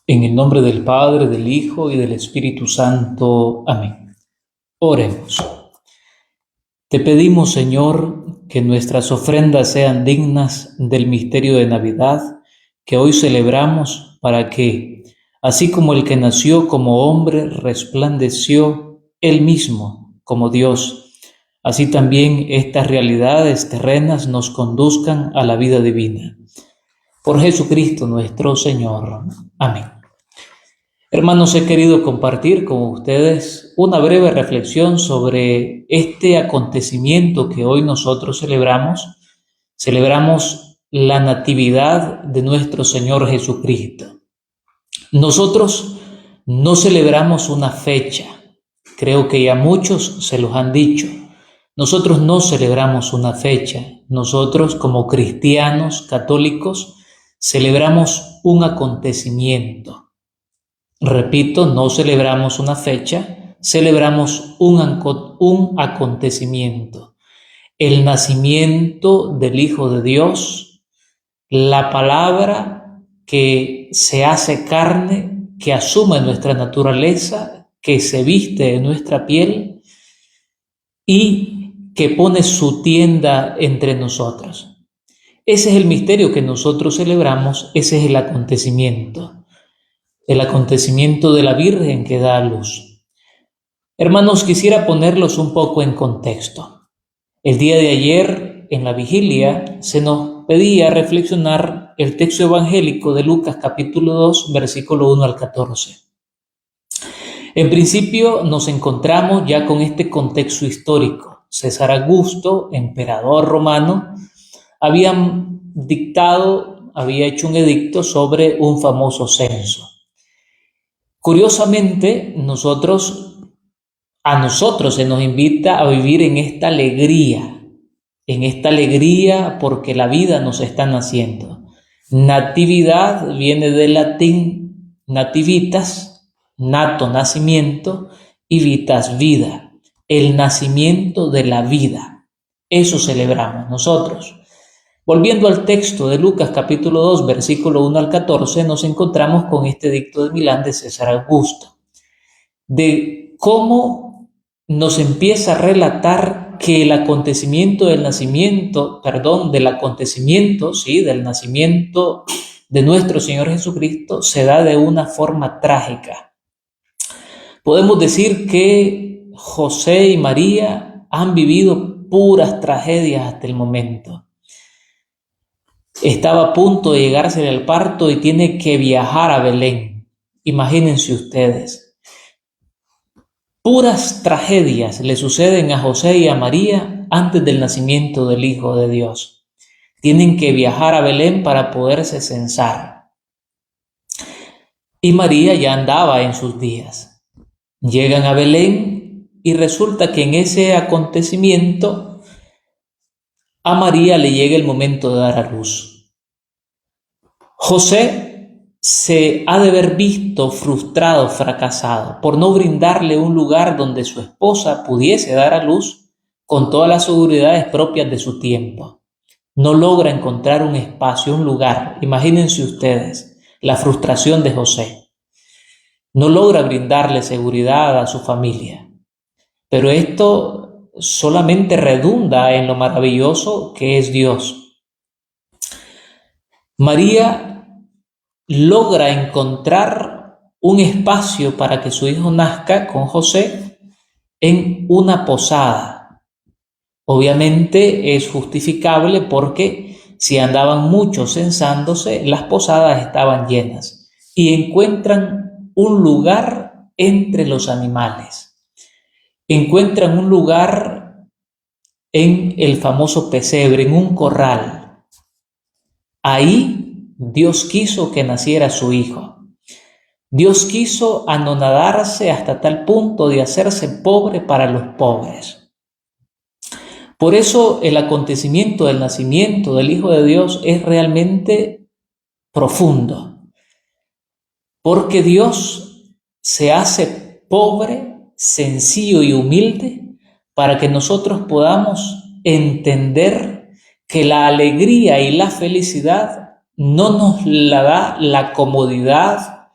En el nombre del Padre, del Hijo y del Espíritu Santo. Amén. Oremos. Te pedimos, Señor, que nuestras ofrendas sean dignas del misterio de Navidad que hoy celebramos, para que, así como el que nació como hombre resplandeció él mismo como Dios, así también estas realidades terrenas nos conduzcan a la vida divina. Por Jesucristo nuestro Señor. Amén. Hermanos, he querido compartir con ustedes una breve reflexión sobre este acontecimiento que hoy nosotros celebramos. Celebramos la Natividad de nuestro Señor Jesucristo. Nosotros no celebramos una fecha. Creo que ya muchos se los han dicho. Nosotros no celebramos una fecha. Nosotros, como cristianos católicos, celebramos un acontecimiento. Repito, no celebramos una fecha, celebramos un acontecimiento. El nacimiento del Hijo de Dios, la palabra que se hace carne, que asume nuestra naturaleza, que se viste en nuestra piel y que pone su tienda entre nosotros. Ese es el misterio que nosotros celebramos, ese es el acontecimiento de la Virgen que da a luz. Hermanos, quisiera ponerlos un poco en contexto. El día de ayer, en la vigilia, se nos pedía reflexionar el texto evangélico de Lucas capítulo 2, versículo 1 al 14. En principio nos encontramos ya con este contexto histórico. César Augusto, emperador romano, había hecho un edicto sobre un famoso censo. Curiosamente, a nosotros se nos invita a vivir en esta alegría porque la vida nos está naciendo. Natividad viene del latín nativitas, nato, nacimiento, y vitas, vida, el nacimiento de la vida. Eso celebramos nosotros. Volviendo al texto de Lucas capítulo 2, versículo 1 al 14, nos encontramos con este edicto de Milán de César Augusto, de cómo nos empieza a relatar que el acontecimiento del nacimiento de nuestro Señor Jesucristo se da de una forma trágica. Podemos decir que José y María han vivido puras tragedias hasta el momento. Estaba a punto de llegarse el parto y tiene que viajar a Belén. Imagínense ustedes. Puras tragedias le suceden a José y a María antes del nacimiento del Hijo de Dios. Tienen que viajar a Belén para poderse censar. Y María ya andaba en sus días. Llegan a Belén y resulta que en ese acontecimiento a María le llega el momento de dar a luz. José se ha de haber visto frustrado, fracasado, por no brindarle un lugar donde su esposa pudiese dar a luz con todas las seguridades propias de su tiempo. No logra encontrar un espacio, un lugar. Imagínense ustedes la frustración de José. No logra brindarle seguridad a su familia. Pero esto solamente redunda en lo maravilloso que es Dios. María logra encontrar un espacio para que su hijo nazca con José en una posada. Obviamente es justificable porque si andaban muchos censándose, las posadas estaban llenas y encuentran un lugar entre los animales. Encuentran un lugar en el famoso pesebre, en un corral. Ahí Dios quiso que naciera su hijo. Dios quiso anonadarse hasta tal punto de hacerse pobre para los pobres. Por eso el acontecimiento del nacimiento del Hijo de Dios es realmente profundo. Porque Dios se hace pobre, sencillo y humilde para que nosotros podamos entender que la alegría y la felicidad no nos la da la comodidad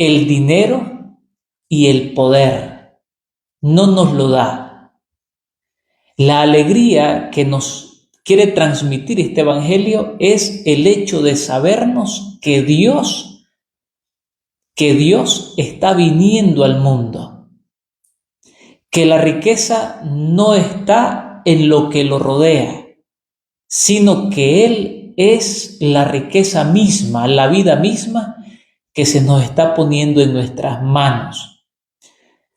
el dinero y el poder. No nos lo da. La alegría que nos quiere transmitir este Evangelio es el hecho de sabernos que Dios está viniendo al mundo, que la riqueza no está en lo que lo rodea, sino que Él es la riqueza misma, la vida misma que se nos está poniendo en nuestras manos.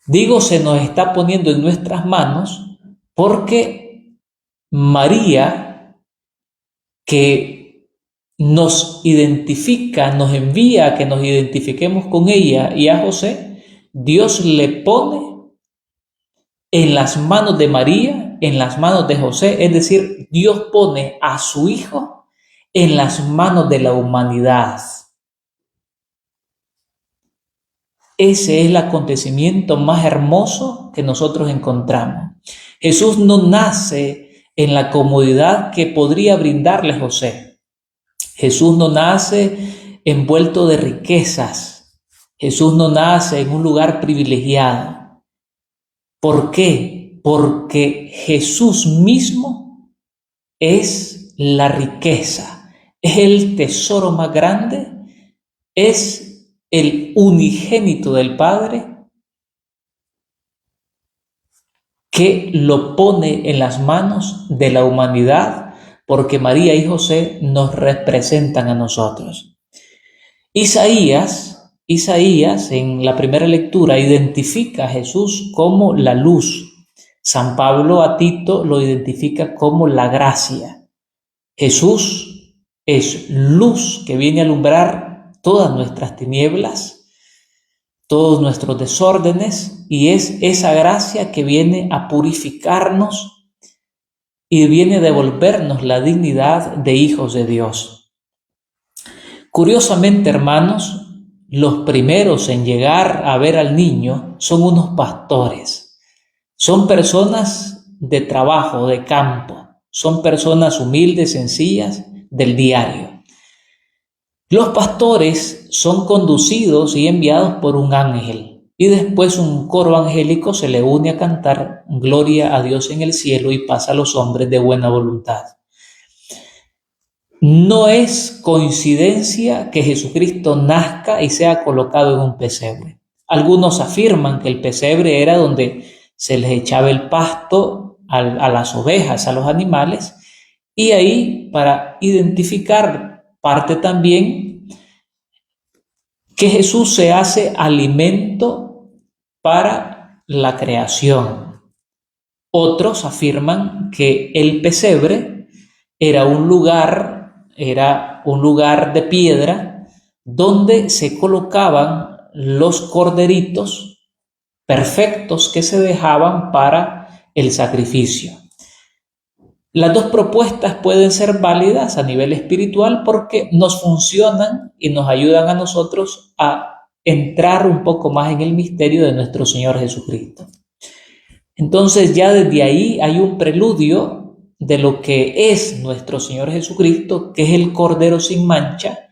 Digo se nos está poniendo en nuestras manos porque María, que nos identifica, nos envía a que nos identifiquemos con ella y a José, Dios le pone en las manos de María, en las manos de José, es decir, Dios pone a su Hijo en las manos de la humanidad. Ese es el acontecimiento más hermoso que nosotros encontramos. Jesús no nace en la comodidad que podría brindarle José. Jesús no nace envuelto de riquezas. Jesús no nace en un lugar privilegiado. ¿Por qué? Porque Jesús mismo es la riqueza, es el tesoro más grande, es el unigénito del Padre que lo pone en las manos de la humanidad, porque María y José nos representan a nosotros. Isaías en la primera lectura identifica a Jesús como la luz. San Pablo a Tito lo identifica como la gracia. Jesús es luz que viene a alumbrar todas nuestras tinieblas, todos nuestros desórdenes, y es esa gracia que viene a purificarnos y viene a devolvernos la dignidad de hijos de Dios. Curiosamente, hermanos, los primeros en llegar a ver al niño son unos pastores. Son personas de trabajo, de campo. Son personas humildes, sencillas, del diario. Los pastores son conducidos y enviados por un ángel, y después un coro angélico se le une a cantar gloria a Dios en el cielo y paz a los hombres de buena voluntad. No es coincidencia que Jesucristo nazca y sea colocado en un pesebre. Algunos afirman que el pesebre era donde se les echaba el pasto a las ovejas, a los animales, y ahí, para identificar parte también que Jesús se hace alimento para la creación. Otros afirman que el pesebre era un lugar de piedra donde se colocaban los corderitos perfectos que se dejaban para el sacrificio. Las dos propuestas pueden ser válidas a nivel espiritual porque nos funcionan y nos ayudan a nosotros a entrar un poco más en el misterio de nuestro Señor Jesucristo. Entonces ya desde ahí hay un preludio de lo que es nuestro Señor Jesucristo, que es el Cordero sin mancha,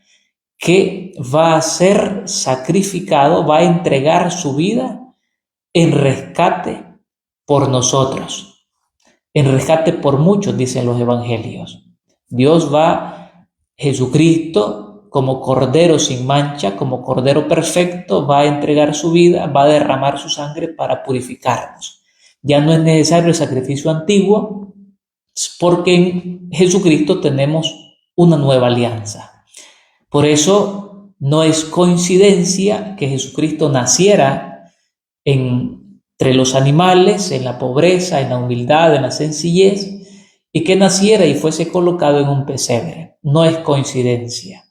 que va a ser sacrificado, va a entregar su vida en rescate por nosotros. En rescate por muchos, dicen los evangelios. Jesucristo, como Cordero sin mancha, como Cordero perfecto, va a entregar su vida, va a derramar su sangre para purificarnos. Ya no es necesario el sacrificio antiguo, porque en Jesucristo tenemos una nueva alianza. Por eso no es coincidencia que Jesucristo naciera entre los animales, en la pobreza, en la humildad, en la sencillez, y que naciera y fuese colocado en un pesebre. No es coincidencia.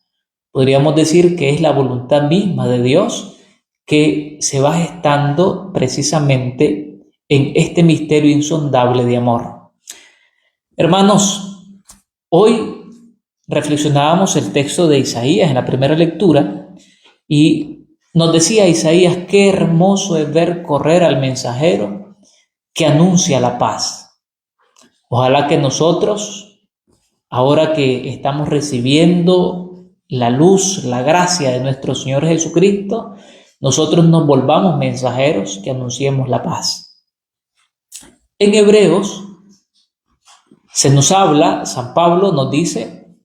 Podríamos decir que es la voluntad misma de Dios que se va gestando precisamente en este misterio insondable de amor. Hermanos, hoy reflexionábamos el texto de Isaías en la primera lectura y nos decía Isaías: qué hermoso es ver correr al mensajero que anuncia la paz. Ojalá que nosotros, ahora que estamos recibiendo la luz, la gracia de nuestro Señor Jesucristo, nosotros nos volvamos mensajeros que anunciemos la paz. En Hebreos se nos habla, San Pablo nos dice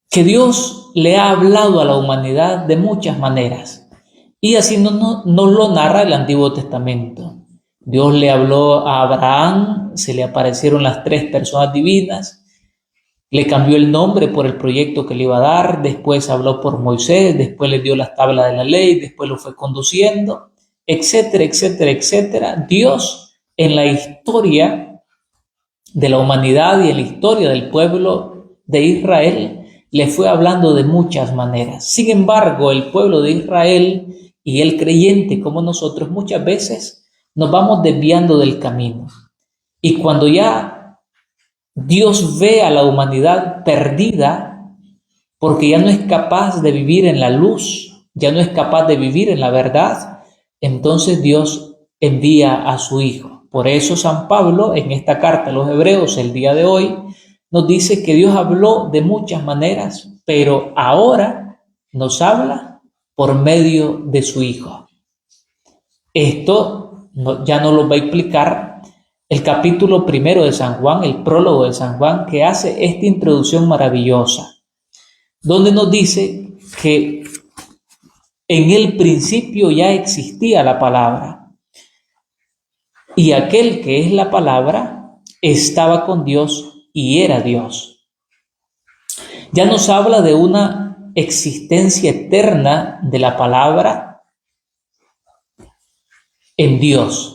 que Dios le ha hablado a la humanidad de muchas maneras, y así nos lo narra el Antiguo Testamento. Dios le habló a Abraham, se le aparecieron las 3 personas divinas, le cambió el nombre por el proyecto que le iba a dar, después habló por Moisés, después le dio las tablas de la ley, después lo fue conduciendo, etcétera, etcétera, etcétera. Dios, en la historia de la humanidad y en la historia del pueblo de Israel, le fue hablando de muchas maneras. Sin embargo, el pueblo de Israel y el creyente como nosotros muchas veces nos vamos desviando del camino. Y cuando ya Dios ve a la humanidad perdida, porque ya no es capaz de vivir en la luz, ya no es capaz de vivir en la verdad, entonces Dios envía a su Hijo. Por eso San Pablo, en esta carta a los Hebreos, el día de hoy, nos dice que Dios habló de muchas maneras, pero ahora nos habla por medio de su Hijo. Esto ya nos lo va a explicar el capítulo 1 de San Juan, el prólogo de San Juan, que hace esta introducción maravillosa, donde nos dice que en el principio ya existía la palabra, y aquel que es la palabra estaba con Dios y era Dios. Ya nos habla de una existencia eterna de la palabra en Dios.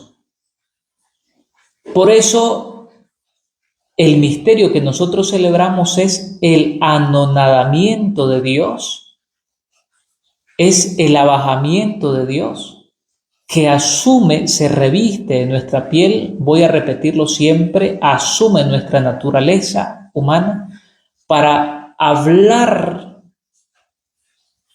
Por eso, el misterio que nosotros celebramos es el anonadamiento de Dios, es el abajamiento de Dios, que asume, se reviste en nuestra piel, voy a repetirlo siempre, asume nuestra naturaleza humana para hablar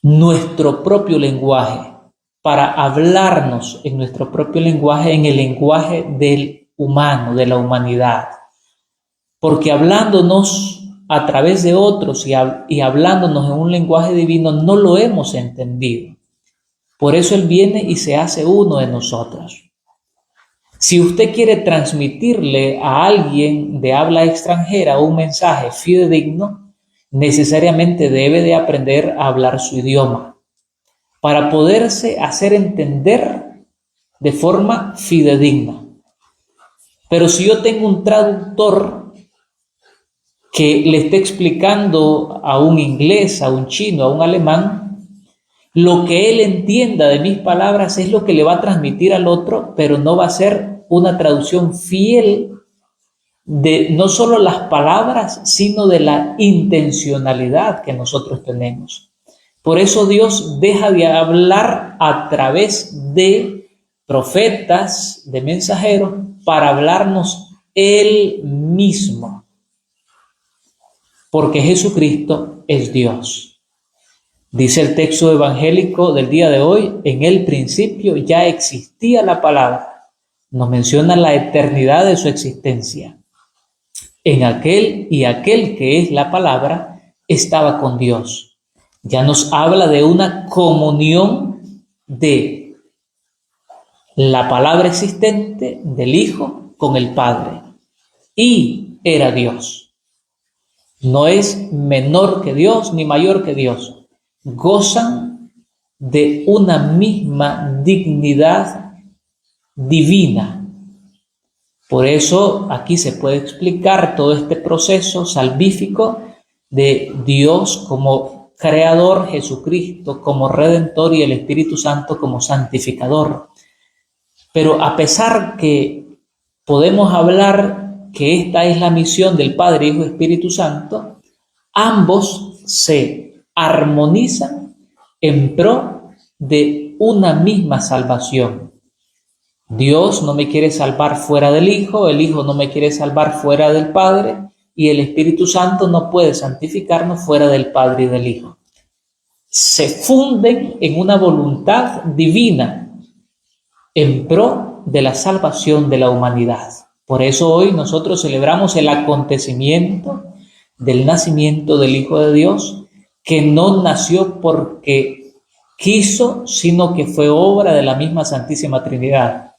nuestro propio lenguaje, para hablarnos en nuestro propio lenguaje, en el lenguaje del humano, de la humanidad, porque hablándonos a través de otros y hablándonos en un lenguaje divino no lo hemos entendido. Por eso Él viene y se hace uno de nosotros. Si usted quiere transmitirle a alguien de habla extranjera un mensaje fidedigno, necesariamente debe de aprender a hablar su idioma para poderse hacer entender de forma fidedigna. Pero si yo tengo un traductor que le esté explicando a un inglés, a un chino, a un alemán, lo que él entienda de mis palabras es lo que le va a transmitir al otro, pero no va a ser una traducción fiel de no solo las palabras, sino de la intencionalidad que nosotros tenemos. Por eso Dios deja de hablar a través de profetas, de mensajeros, para hablarnos Él mismo, porque Jesucristo es Dios. Dice el texto evangélico del día de hoy, en el principio ya existía la palabra, nos menciona la eternidad de su existencia. En aquel que es la palabra estaba con Dios. Ya nos habla de una comunión de la palabra existente del Hijo con el Padre. Y era Dios. No es menor que Dios ni mayor que Dios. Gozan de una misma dignidad divina. Por eso aquí se puede explicar todo este proceso salvífico de Dios como creador, Jesucristo como redentor y el Espíritu Santo como santificador. Pero a pesar que podemos hablar que esta es la misión del Padre, Hijo y Espíritu Santo, ambos se armonizan en pro de una misma salvación. Dios no me quiere salvar fuera del Hijo, el Hijo no me quiere salvar fuera del Padre, y el Espíritu Santo no puede santificarnos fuera del Padre y del Hijo. Se funden en una voluntad divina en pro de la salvación de la humanidad. Por eso hoy nosotros celebramos el acontecimiento del nacimiento del Hijo de Dios, que no nació porque quiso, sino que fue obra de la misma Santísima Trinidad.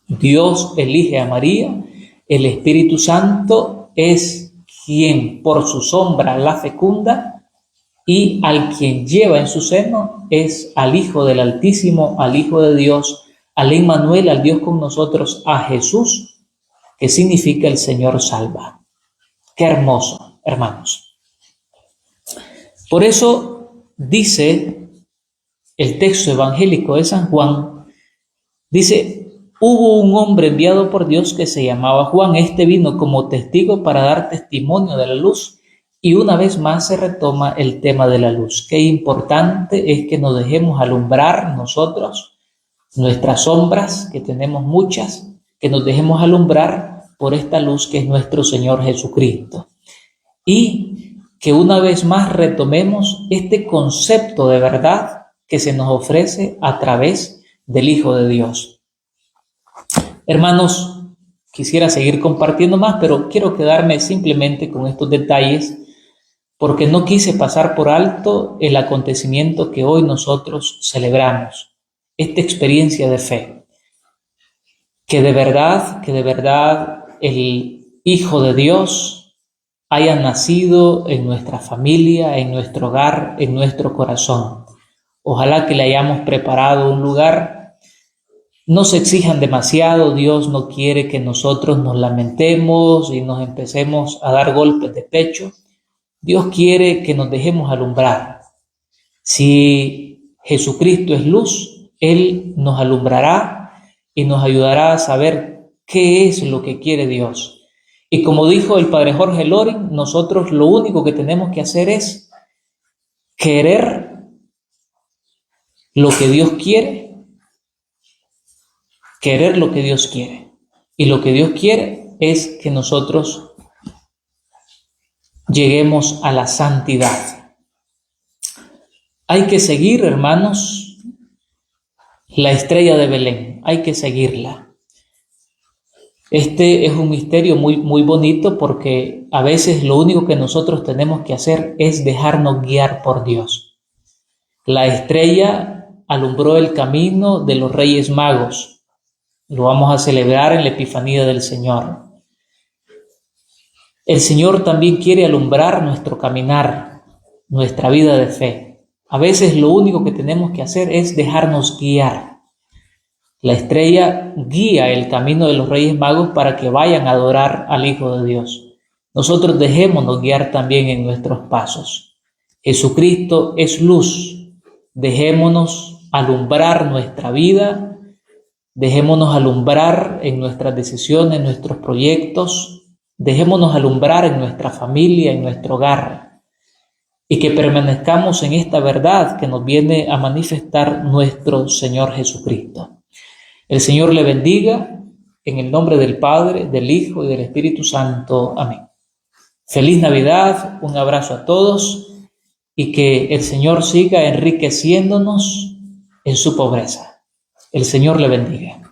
Dios elige a María, el Espíritu Santo es quien por su sombra la fecunda, y al quien lleva en su seno es al Hijo del Altísimo, al Hijo de Dios, al Emmanuel, al Dios con nosotros, a Jesús, que significa el Señor salva. Qué hermoso, hermanos. Por eso dice el texto evangélico de San Juan, dice: hubo un hombre enviado por Dios que se llamaba Juan. Este vino como testigo para dar testimonio de la luz. Y una vez más se retoma el tema de la luz. Qué importante es que nos dejemos alumbrar nosotros, nuestras sombras, que tenemos muchas, que nos dejemos alumbrar por esta luz que es nuestro Señor Jesucristo. Y que una vez más retomemos este concepto de verdad que se nos ofrece a través del Hijo de Dios. Hermanos, quisiera seguir compartiendo más, pero quiero quedarme simplemente con estos detalles porque no quise pasar por alto el acontecimiento que hoy nosotros celebramos, esta experiencia de fe, que de verdad el Hijo de Dios haya nacido en nuestra familia, en nuestro hogar, en nuestro corazón. Ojalá que le hayamos preparado un lugar. No se exijan demasiado. Dios no quiere que nosotros nos lamentemos y nos empecemos a dar golpes de pecho. Dios quiere que nos dejemos alumbrar. Si Jesucristo es luz, Él nos alumbrará y nos ayudará a saber qué es lo que quiere Dios. Y como dijo el Padre Jorge Loring, nosotros lo único que tenemos que hacer es querer lo que Dios quiere, querer lo que Dios quiere. Y lo que Dios quiere es que nosotros lleguemos a la santidad. Hay que seguir, hermanos, la estrella de Belén. Hay que seguirla. Este es un misterio muy bonito porque a veces lo único que nosotros tenemos que hacer es dejarnos guiar por Dios. La estrella alumbró el camino de los Reyes Magos. Lo vamos a celebrar en la Epifanía del Señor. El Señor también quiere alumbrar nuestro caminar, nuestra vida de fe. A veces lo único que tenemos que hacer es dejarnos guiar. La estrella guía el camino de los Reyes Magos para que vayan a adorar al Hijo de Dios. Nosotros dejémonos guiar también en nuestros pasos. Jesucristo es luz. Dejémonos alumbrar nuestra vida. Dejémonos alumbrar en nuestras decisiones, en nuestros proyectos. Dejémonos alumbrar en nuestra familia, en nuestro hogar, y que permanezcamos en esta verdad que nos viene a manifestar nuestro Señor Jesucristo. El Señor le bendiga, en el nombre del Padre, del Hijo y del Espíritu Santo. Amén. Feliz Navidad, un abrazo a todos, y que el Señor siga enriqueciéndonos en su pobreza. El Señor le bendiga.